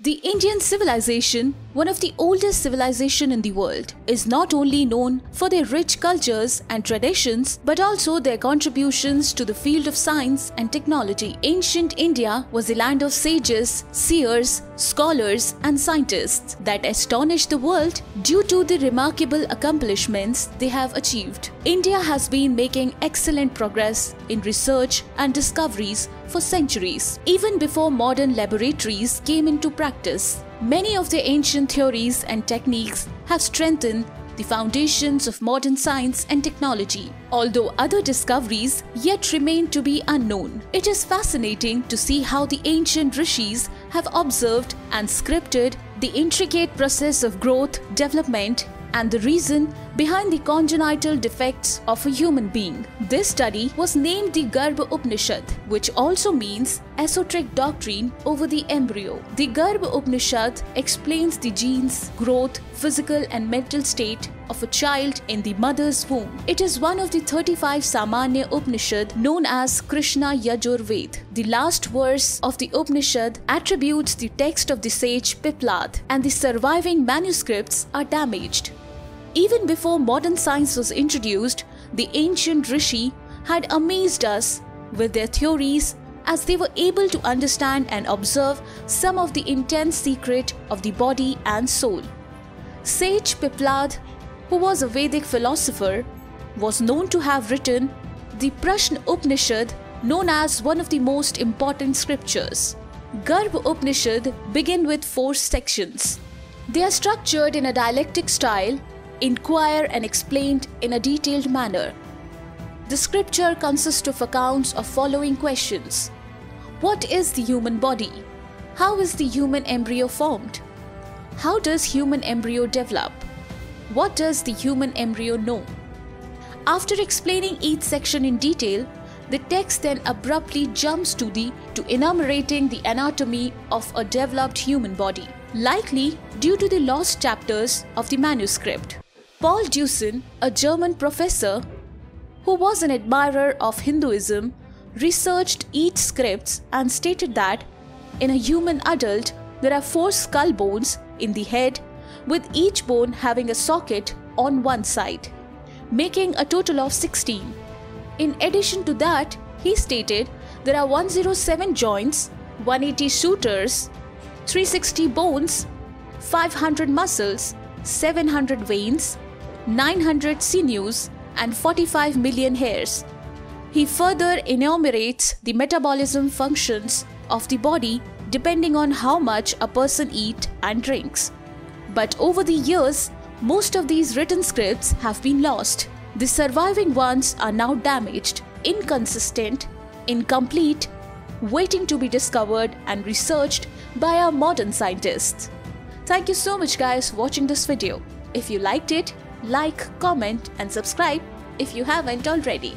The Indian civilization, one of the oldest civilizations in the world, is not only known for their rich cultures and traditions, but also their contributions to the field of science and technology. Ancient India was a land of sages, seers, scholars, and scientists that astonished the world due to the remarkable accomplishments they have achieved. India has been making excellent progress in research and discoveries for centuries, even before modern laboratories came into practice. Many of the ancient theories and techniques have strengthened the foundations of modern science and technology, although other discoveries yet remain to be unknown. It is fascinating to see how the ancient rishis have observed and scripted the intricate process of growth, development, and the reason behind the congenital defects of a human being. This study was named the Garbha Upanishad, which also means esoteric doctrine over the embryo. The Garbha Upanishad explains the genes, growth, physical and mental state of a child in the mother's womb. It is one of the 35 Samanya Upanishad known as Krishna Yajur Ved. The last verse of the Upanishad attributes the text of the sage Piplad, and the surviving manuscripts are damaged. Even before modern science was introduced, the ancient rishi had amazed us with their theories, as they were able to understand and observe some of the intense secret of the body and soul. Sage Piplad, who was a Vedic philosopher, was known to have written the Prashna Upanishad, known as one of the most important scriptures. Garbha Upanishad begin with 4 sections. They are structured in a dialectic style, inquire and explained in a detailed manner. The scripture consists of accounts of following questions. What is the human body? How is the human embryo formed? How does human embryo develop? What does the human embryo know? After explaining each section in detail, the text then abruptly jumps to enumerating the anatomy of a developed human body, likely due to the lost chapters of the manuscript. Paul Deussen, a German professor who was an admirer of Hinduism, researched each scripts and stated that in a human adult there are 4 skull bones in the head, with each bone having a socket on one side, making a total of 16. In addition to that, he stated there are 107 joints, 180 sutures, 360 bones, 500 muscles, 700 veins, 900 sinews, and 45 million hairs. He further enumerates the metabolism functions of the body depending on how much a person eats and drinks. But over the years, most of these written scripts have been lost. The surviving ones are now damaged, inconsistent, incomplete, waiting to be discovered and researched by our modern scientists. Thank you so much guys for watching this video. If you liked it, like, comment and subscribe if you haven't already.